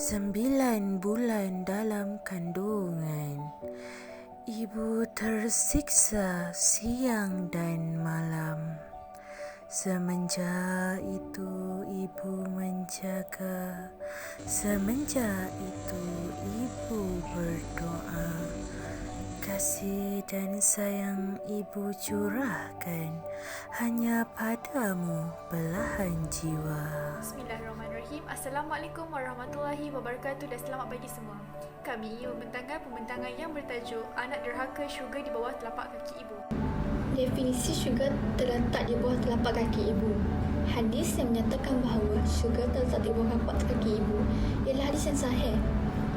9 bulan dalam kandungan, ibu tersiksa siang dan malam. Semenjak itu ibu menjaga, semenjak itu ibu berdoa. Kasih dan sayang ibu curahkan hanya padamu belahan jiwa. Bismillahirrahmanirrahim. Assalamualaikum warahmatullahi wabarakatuh dan selamat pagi semua. Kami ingin membentangkan pembentangan yang bertajuk Anak Derhaka Syurga di bawah telapak kaki ibu. Definisi syurga terletak di bawah telapak kaki ibu. Hadis yang menyatakan bahawa syurga terletak di bawah telapak kaki ibu ialah hadis yang sahih.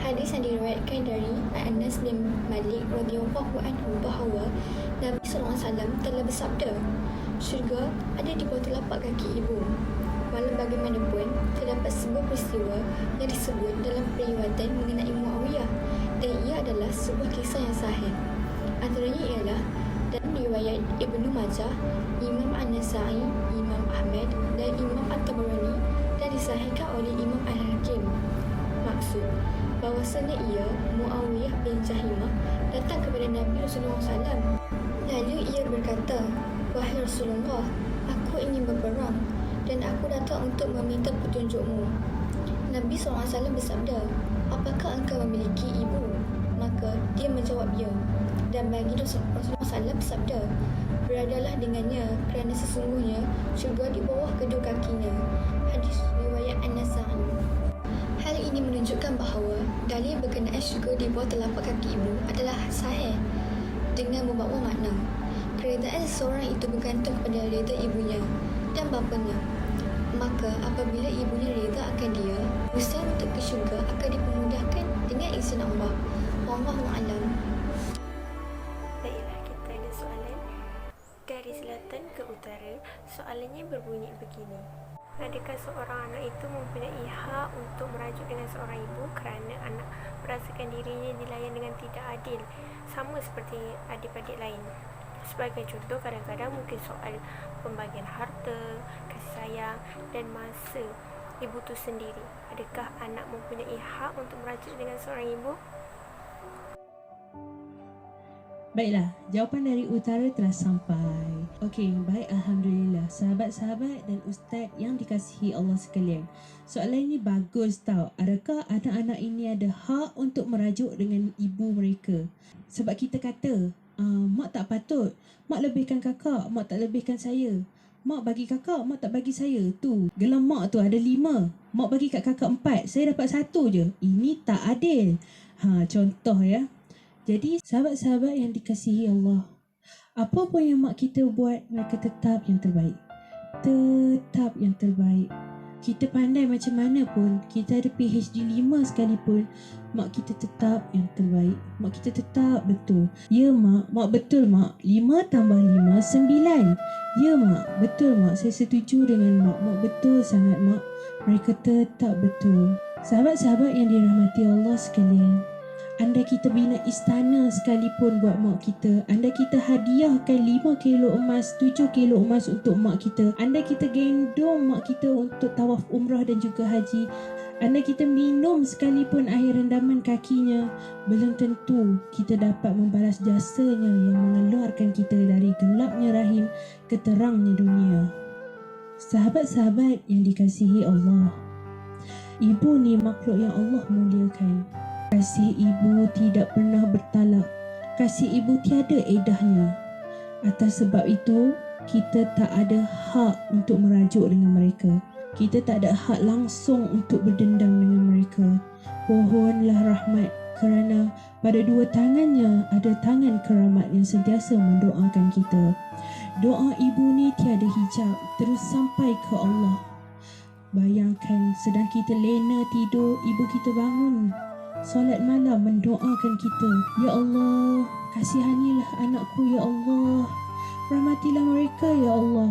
Hadis yang diriwayatkan dari Anas bin Malik radhiyallahu anhu bahawa Nabi SAW telah bersabda, syurga ada di bawah telapak kaki ibu. Walau bagaimanapun, terdapat sebuah peristiwa yang disebut dalam periwayatan mengenai Muawiyah dan ia adalah sebuah kisah yang sahih. Antaranya ialah dalam riwayat Ibnu Majah, Imam An-Nasa'i, Imam Ahmad dan Imam At-Tabarani dan disahihkan oleh Imam Al-Hakim. Maksud bahawasanya ia, Muawiyah bin Jahimah, datang kepada Nabi Rasulullah SAW. Lalu ia berkata, "Wahai Rasulullah, aku ingin berperang dan aku datang untuk meminta petunjukmu." Nabi SAW bersabda, "Apakah engkau memiliki ibu?" Maka dia menjawab ya. Dan bagi Rasulullah SAW bersabda, "Beradalah dengannya kerana sesungguhnya syurga di bawah kedua kakinya." Hadis riwayat An-Nasa'i. Hal ini menunjukkan bahawa dalil berkenaan syurga di bawah telapak kaki ibu adalah sahih dengan membawa makna keredaan seseorang itu bergantung kepada reda ibunya dan bapanya. Maka apabila ibunya reda akan dia, usaha untuk ke syurga akan dipermudahkan dengan izin Allah. Wallahu a'lam. Baiklah, kita ada soalan dari selatan ke utara. Soalannya berbunyi begini. Adakah seorang anak itu mempunyai hak untuk merajuk dengan seorang ibu kerana anak merasakan dirinya dilayan dengan tidak adil, sama seperti adik-adik lain? Sebagai contoh, kadang-kadang mungkin soal pembagian harta, kasih sayang dan masa ibu tu sendiri. Adakah anak mempunyai hak untuk merajuk dengan seorang ibu? Baiklah, jawapan dari utara telah sampai. Okey, baik, Alhamdulillah. Sahabat-sahabat dan ustaz yang dikasihi Allah sekalian, soalan ini bagus tau. Adakah anak-anak ini ada hak untuk merajuk dengan ibu mereka? Sebab kita kata, mak tak patut, mak lebihkan kakak, mak tak lebihkan saya. Mak bagi kakak, mak tak bagi saya. Tu, gelang mak tu ada 5, mak bagi kat kakak 4, saya dapat 1 je. Ini tak adil. Contoh ya. Jadi sahabat-sahabat yang dikasihi Allah, apa pun yang mak kita buat, mereka tetap yang terbaik. Tetap yang terbaik. Kita pandai macam mana pun, kita ada PhD 5 sekalipun, mak kita tetap yang terbaik. Mak kita tetap betul. Ya mak betul mak. 5 tambah 5, 9. Ya mak, betul mak. Saya setuju dengan mak. Mak betul sangat mak. Mereka tetap betul. Sahabat-sahabat yang dirahmati Allah sekalian, andai kita bina istana sekalipun buat mak kita, andai kita hadiahkan 5 kilo emas, 7 kilo emas untuk mak kita, andai kita gendong mak kita untuk tawaf umrah dan juga haji, andai kita minum sekalipun air rendaman kakinya, belum tentu kita dapat membalas jasanya yang mengeluarkan kita dari gelapnya rahim ke terangnya dunia. Sahabat-sahabat yang dikasihi Allah, ibu ni makhluk yang Allah muliakan. Kasih ibu tidak pernah bertalak. Kasih ibu tiada edahnya. Atas sebab itu, kita tak ada hak untuk merajuk dengan mereka. Kita tak ada hak langsung untuk berdendam dengan mereka. Pohonlah rahmat kerana pada dua tangannya ada tangan keramat yang sentiasa mendoakan kita. Doa ibu ni tiada hijab, terus sampai ke Allah. Bayangkan sedang kita lena tidur, ibu kita bangun solat malam mendoakan kita. Ya Allah, kasihanilah anakku ya Allah. Rahmatilah mereka ya Allah.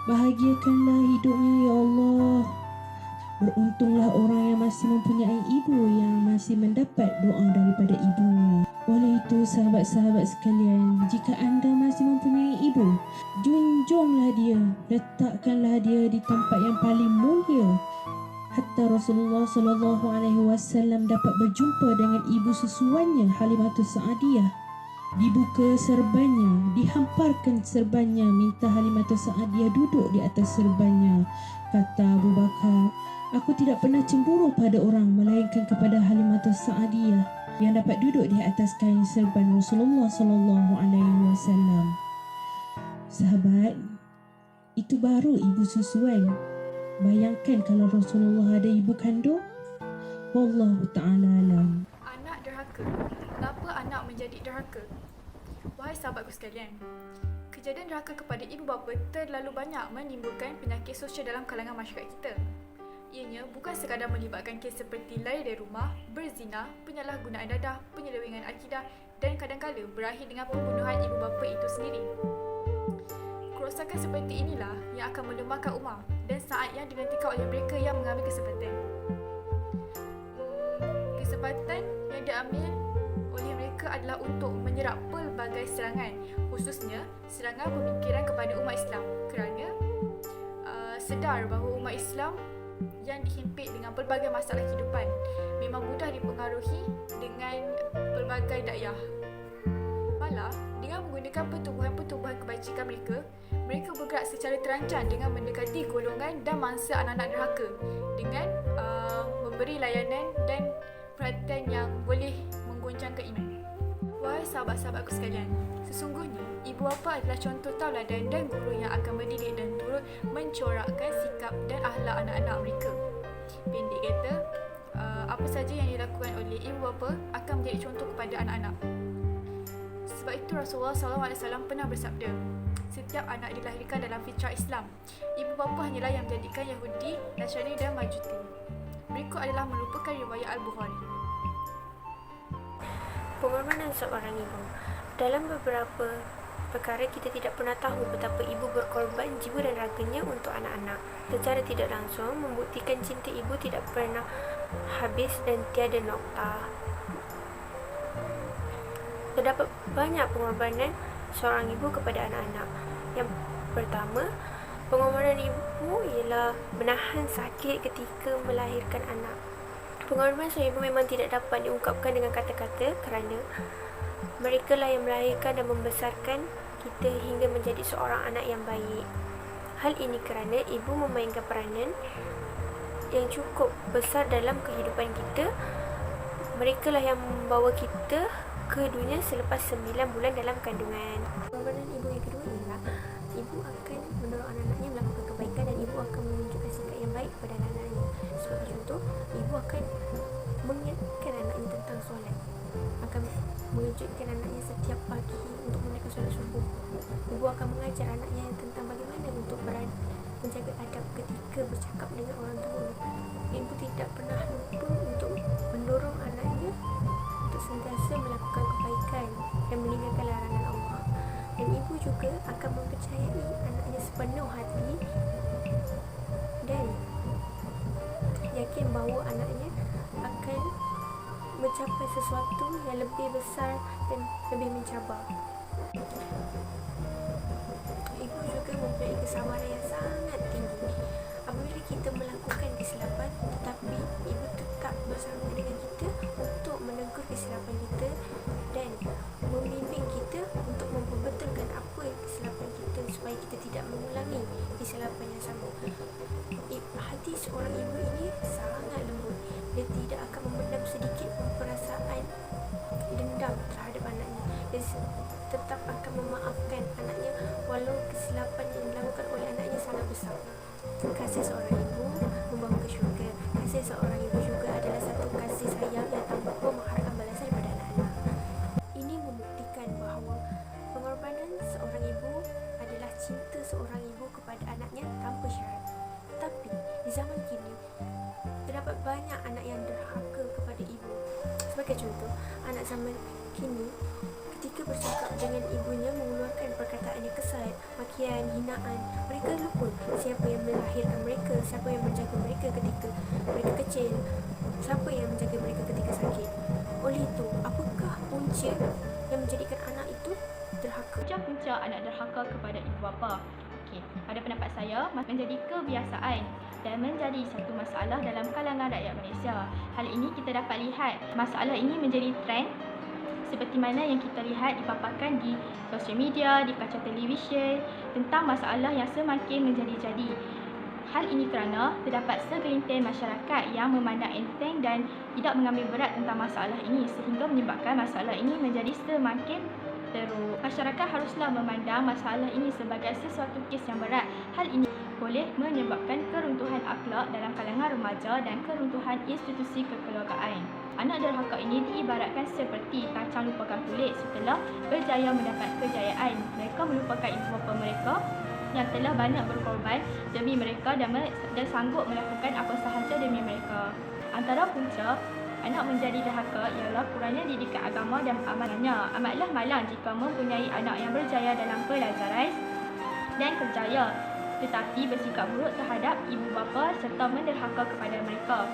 Bahagiakanlah hidupnya ya Allah. Beruntunglah orang yang masih mempunyai ibu, yang masih mendapat doa daripada ibunya. Oleh itu sahabat-sahabat sekalian, jika anda masih mempunyai ibu, junjunglah dia, letakkanlah dia di tempat yang paling mulia. hatta Rasulullah SAW dapat berjumpa dengan ibu susuannya Halimatus Sa'adiyah. Dibuka serbannya, dihamparkan serbannya, minta Halimatus Sa'adiyah duduk di atas serbannya. Kata Abu Bakar, aku tidak pernah cemburu pada orang melainkan kepada Halimatus Sa'adiyah yang dapat duduk di atas kain serban Rasulullah SAW. Sahabat, itu baru ibu susuan. Bayangkan kalau Rasulullah ada ibu kandung. Wallahu ta'ala alam. Anak derhaka. Kenapa anak menjadi derhaka? Wahai sahabatku sekalian, kejadian derhaka kepada ibu bapa terlalu banyak menimbulkan penyakit sosial dalam kalangan masyarakat kita. Ianya bukan sekadar melibatkan kes seperti lari dari rumah, berzina, penyalahgunaan dadah, penyelewengan akidah dan kadang-kala berakhir dengan pembunuhan ibu bapa itu sendiri. Kerosakan seperti inilah yang akan melemahkan ummah dan saatnya dinantikan oleh mereka yang mengambil kesempatan. Kesempatan yang diambil oleh mereka adalah untuk menyerap pelbagai serangan, khususnya serangan pemikiran kepada umat Islam kerana sedar bahawa umat Islam yang dihimpit dengan pelbagai masalah kehidupan memang mudah dipengaruhi dengan pelbagai dakwah. Malah, dengan menggunakan pertubuhan-pertubuhan kebajikan mereka bergerak secara terancang dengan mendekati golongan dan mangsa anak-anak derhaka dengan memberi layanan dan perhatian yang boleh menggoncangkan iman. Wahai sahabat-sahabatku sekalian, sesungguhnya ibu bapa adalah contoh tauladan dan guru yang akan mendidik dan turut mencorakkan sikap dan akhlak anak-anak mereka. Pendek kata, apa saja yang dilakukan oleh ibu bapa akan menjadi contoh kepada anak-anak. Sebab itu Rasulullah SAW pernah bersabda, setiap anak dilahirkan dalam fitrah Islam. Ibu bapa hanyalah yang menjadikan Yahudi, Nasrani dan Majusi. Berikut adalah merupakan riwayat Al-Bukhari. Pengorbanan seorang ibu. Dalam beberapa perkara kita tidak pernah tahu betapa ibu berkorban jiwa dan raganya untuk anak-anak. Secara tidak langsung membuktikan cinta ibu tidak pernah habis dan tiada nokta. Terdapat banyak pengorbanan seorang ibu kepada anak-anak. Yang pertama, pengorbanan ibu ialah menahan sakit ketika melahirkan anak. Pengorbanan seorang ibu memang tidak dapat diungkapkan dengan kata-kata kerana mereka lah yang melahirkan dan membesarkan kita hingga menjadi seorang anak yang baik. Hal ini kerana ibu memainkan peranan yang cukup besar dalam kehidupan kita. Mereka lah yang membawa kita ke dunia selepas 9 bulan dalam kandungan. Pengorbanan ibu yang kedua ialah ibu akan mendorong anak-anaknya melakukan kebaikan dan ibu akan menunjukkan sikap yang baik kepada anak-anaknya. Sebagai contoh, ibu akan mengingatkan anaknya tentang solat, akan mengejutkan anaknya setiap pagi untuk menunaikan solat subuh. Ibu akan mengajar anaknya tentang bagaimana untuk menjaga adab ketika bercakap dengan orang tua. Ibu tidak pernah lupa untuk mendorong anaknya untuk sentiasa melakukan kebaikan dan meninggalkan larangan Allah. Dan ibu juga akan mempercayai anaknya sepenuh hati dan yakin bahawa anaknya akan mencapai sesuatu yang lebih besar dan lebih mencabar. Ibu juga mempunyai kesabaran yang sangat tinggi. Apabila kita melakukan kesilapan, tetapi ibu tetap bersama dengan kita untuk menegur kesilapan kita dan membimbing kita untuk memperbetulkan apa kesilapan kita supaya kita tidak mengulangi kesilapan yang sama. Hati seorang ibu ini sangat lembut. Dia tidak akan memendam sedikit perasaan dendam terhadap anaknya. Dia tetap akan memaafkan anaknya walau kesilapan yang dilakukan oleh anaknya sangat besar. Kasih seorang ibu membawa ke syurga. Kasih seorang ibu juga adalah satu kasih sayang yang tanpa mengharapkan balasan daripada anak-anak. Ini membuktikan bahawa pengorbanan seorang ibu adalah cinta seorang ibu kepada anaknya tanpa syarat. Tapi di zaman kini terdapat banyak anak yang derhaka kepada ibu. Sebagai contoh, anak zaman kini ketika bercakap dengan ibunya mengeluarkan perkataan yang kesat, makian, hinaan. Mereka lupa siapa yang melahirkan mereka, siapa yang menjaga mereka ketika mereka kecil, siapa yang menjaga mereka ketika sakit. Oleh itu, apakah punca yang menjadikan anak itu derhaka? Punca-punca anak derhaka kepada ibu bapa. Okey, pada pendapat saya, menjadi kebiasaan dan menjadi satu masalah dalam kalangan rakyat Malaysia. Hal ini kita dapat lihat masalah ini menjadi trend seperti mana yang kita lihat dipaparkan di sosial media, di kaca televisyen tentang masalah yang semakin menjadi-jadi. Hal ini kerana terdapat segelintir masyarakat yang memandang enteng dan tidak mengambil berat tentang masalah ini sehingga menyebabkan masalah ini menjadi semakin teruk. Masyarakat haruslah memandang masalah ini sebagai sesuatu kes yang berat. Hal ini boleh menyebabkan keruntuhan akhlak dalam kalangan remaja dan keruntuhan institusi kekeluargaan. Anak derhaka ini diibaratkan seperti kacang lupakan kulit setelah berjaya mendapat kejayaan. Mereka melupakan ibu bapa mereka yang telah banyak berkorban demi mereka dan sanggup melakukan apa sahaja demi mereka. Antara punca anak menjadi derhaka ialah kurangnya didikan agama dan amalnya. Amatlah malang jika mempunyai anak yang berjaya dalam pelajaran dan kerjaya tetapi bersikap buruk terhadap ibu bapa serta menderhaka kepada mereka.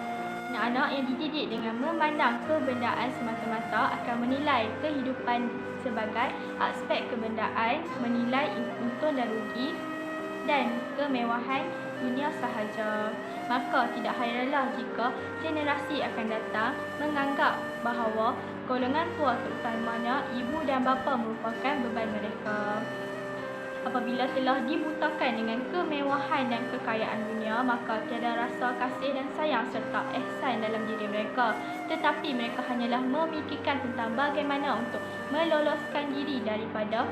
Anak-anak yang dididik dengan memandang kebendaan semata-mata akan menilai kehidupan sebagai aspek kebendaan, menilai untung dan rugi dan kemewahan dunia sahaja. Maka tidak hairanlah jika generasi akan datang menganggap bahawa golongan tua terutamanya ibu dan bapa merupakan beban mereka. Apabila telah dibutakan dengan kemewahan dan kekayaan dunia, maka tiada rasa kasih dan sayang serta ihsan dalam diri mereka. Tetapi mereka hanyalah memikirkan tentang bagaimana untuk meloloskan diri daripada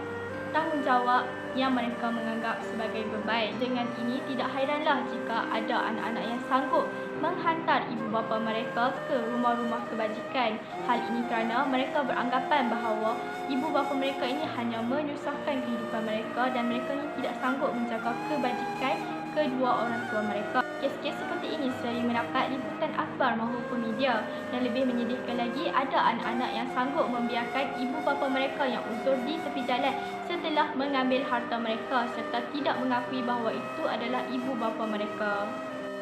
tanggungjawab yang mereka menganggap sebagai beban. Dengan ini, tidak hairanlah jika ada anak-anak yang sanggup menghantar ibu bapa mereka ke rumah-rumah kebajikan. Hal ini kerana mereka beranggapan bahawa ibu bapa mereka ini hanya menyusahkan kehidupan mereka dan mereka ini tidak sanggup menjaga kebajikan kedua orang tua mereka. Kes-kes seperti ini sering mendapat liputan akhbar maupun media. Dan lebih menyedihkan lagi, ada anak-anak yang sanggup membiarkan ibu bapa mereka yang uzur di tepi jalan setelah mengambil harta mereka serta tidak mengakui bahawa itu adalah ibu bapa mereka.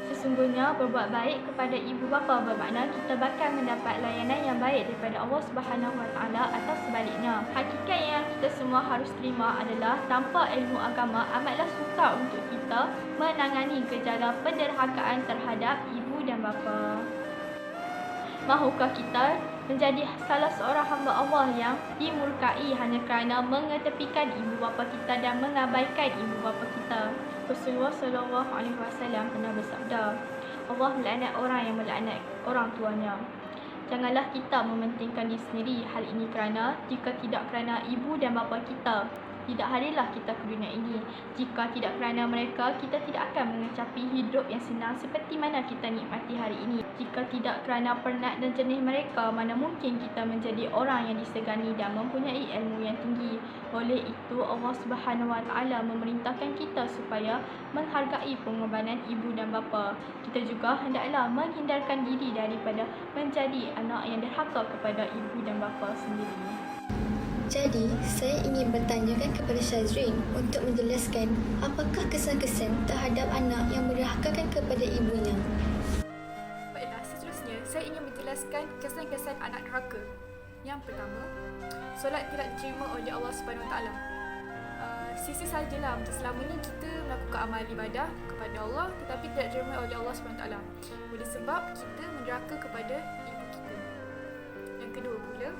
Sesungguhnya berbuat baik kepada ibu bapa bermakna kita bakal mendapat layanan yang baik daripada Allah Subhanahu Wa Taala atau sebaliknya. Hakikat yang kita semua harus terima adalah tanpa ilmu agama amatlah sukar untuk kita menangani gejala penderhakaan terhadap ibu dan bapa. Mahukah kita menjadi salah seorang hamba Allah yang dimurkai hanya kerana mengetepikan ibu bapa kita dan mengabaikan ibu bapa kita? Rasulullah SAW pernah bersabda, Allah melaknat orang yang melaknat orang tuanya. Janganlah kita mementingkan diri sendiri. Hal ini kerana jika tidak kerana ibu dan bapa kita, tidak hadirlah kita ke dunia ini. Jika tidak kerana mereka, kita tidak akan mengecapi hidup yang senang seperti mana kita nikmati hari ini. Jika tidak kerana penat dan jernih mereka, mana mungkin kita menjadi orang yang disegani dan mempunyai ilmu yang tinggi. Oleh itu, Allah Subhanahu Wa Taala memerintahkan kita supaya menghargai pengorbanan ibu dan bapa. Kita juga hendaklah menghindarkan diri daripada menjadi anak yang derhaka kepada ibu dan bapa sendiri. Jadi, saya ingin bertanyakan kepada Syazrin untuk menjelaskan apakah kesan-kesan terhadap anak yang menderhakakan kepada ibunya. Baiklah, seterusnya saya ingin menjelaskan kesan-kesan anak derhaka. Yang pertama, solat tidak diterima oleh Allah Subhanahu Wa Taala. Sisi sajalah macam selama ni kita melakukan amal ibadah kepada Allah tetapi tidak diterima oleh Allah Subhanahu Wa Taala. Oleh sebab kita menderhaka kepada ibu kita. Yang kedua pula,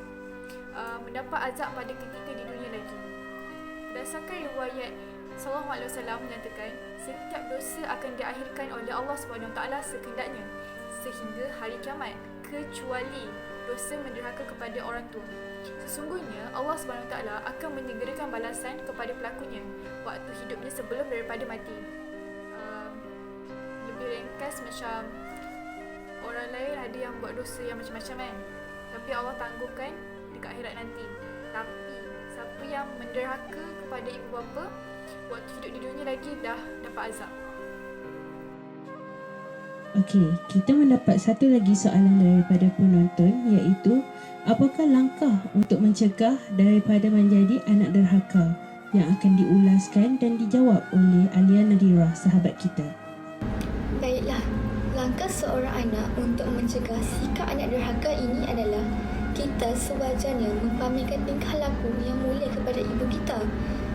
mendapat azab pada ketika di dunia lagi. Berdasarkan riwayat Sallallahu Alaihi Wasallam menyatakan setiap dosa akan diakhirkan oleh Allah Subhanahu Wa Taala sekendaknya sehingga hari kiamat kecuali dosa menderhaka kepada orang tua. Sesungguhnya Allah Subhanahu Wa Taala akan menyegerakan balasan kepada pelakunya waktu hidupnya sebelum daripada mati. Lebih ringkas macam orang lain ada yang buat dosa yang macam-macam kan, tapi Allah tangguhkan dekat akhirat nanti. Tapi siapa yang menderhaka kepada ibu bapa waktu hidup di dunia lagi dah dapat azab. Okey, kita mendapat satu lagi soalan daripada penonton iaitu apakah langkah untuk mencegah daripada menjadi anak derhaka yang akan diulaskan dan dijawab oleh Alia Nadira, sahabat kita. Baiklah, langkah seorang anak untuk mencegah sikap anak derhaka ini adalah kita sewajarnya mempamerkan tingkah laku yang mulia kepada ibu kita.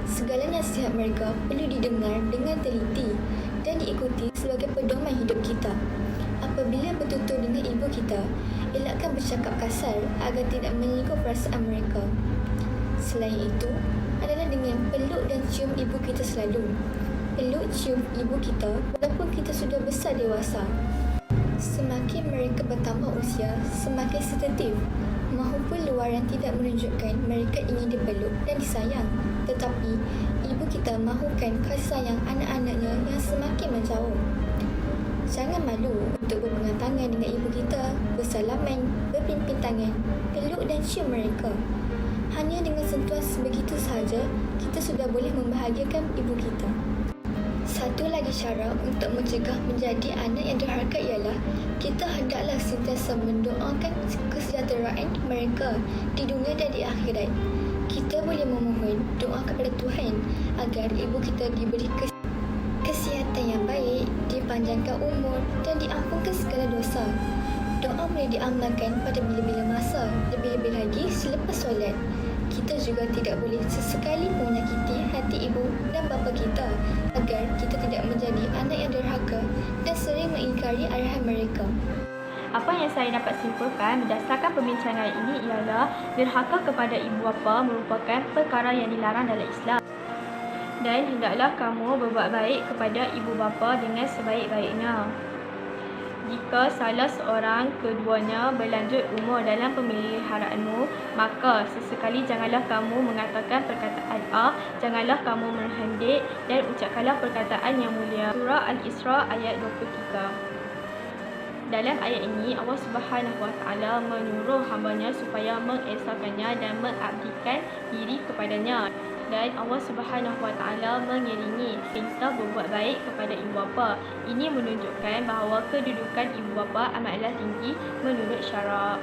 Segala nasihat mereka perlu didengar dengan teliti dan diikuti sebagai pedoman hidup kita. Apabila bertutur dengan ibu kita, elakkan bercakap kasar agar tidak menyinggung perasaan mereka. Selain itu, adalah dengan peluk dan cium ibu kita selalu. Peluk cium ibu kita walaupun kita sudah besar dewasa. Semakin mereka bertambah usia, semakin sensitif. Mahupun luaran tidak menunjukkan mereka ingin dipeluk dan disayang, tetapi ibu kita mahukan kasih sayang anak-anaknya yang semakin menjauh. Jangan malu untuk berpegang tangan dengan ibu kita, bersalaman, berpimpin tangan, peluk dan cium mereka. Hanya dengan sentuhan sebegitu sahaja, kita sudah boleh membahagiakan ibu kita. Satu lagi cara untuk mencegah menjadi anak yang derhaka ialah kita hendaklah sentiasa mendoakan kesejahteraan mereka di dunia dan di akhirat. Kita boleh memohon doa kepada Tuhan agar ibu kita diberi kesihatan yang baik, dipanjangkan umur dan diampunkan segala dosa. Doa boleh diamalkan pada bila-bila masa, lebih-lebih lagi selepas solat. Kita juga tidak boleh sesekali menyakiti hati ibu dan bapa kita agar kita tidak menjadi anak yang derhaka dan sering mengingkari arahan mereka. Apa yang saya dapat simpulkan berdasarkan perbincangan ini ialah derhaka kepada ibu bapa merupakan perkara yang dilarang dalam Islam. Dan hendaklah kamu berbuat baik kepada ibu bapa dengan sebaik-baiknya. Jika salah seorang keduanya berlanjut umur dalam pemeliharaanmu, maka sesekali janganlah kamu mengatakan perkataan A, janganlah kamu menghendik dan ucapkanlah perkataan yang mulia. Surah Al-Isra ayat 23. Dalam ayat ini, Allah Subhanahu Wa Taala menyuruh hambanya supaya mengesahkannya dan mengabdikan diri kepadanya. Dan Allah Subhanahu Wa Taala mengiringi perintah berbuat baik kepada ibu bapa. Ini menunjukkan bahawa kedudukan ibu bapa amatlah tinggi menurut syarak.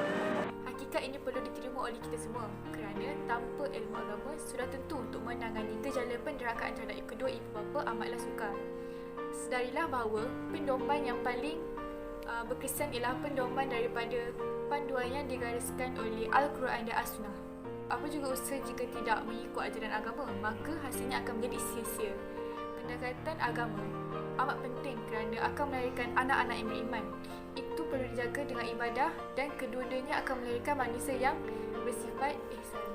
Hakikat ini perlu diterima oleh kita semua kerana tanpa ilmu agama sudah tentu untuk menangani gejala penderhakaan terhadap kedua ibu bapa amatlah sukar. Sedarilah bahawa pendoman yang paling berkesan ialah pendoman daripada panduan yang digariskan oleh Al-Quran dan As-Sunnah. Apa juga usaha jika tidak mengikut ajaran agama, maka hasilnya akan menjadi sia-sia. Pendekatan agama amat penting kerana akan melahirkan anak-anak yang beriman. Itu perlu dijaga dengan ibadah dan kedua-duanya akan melahirkan manusia yang bersifat ihsan.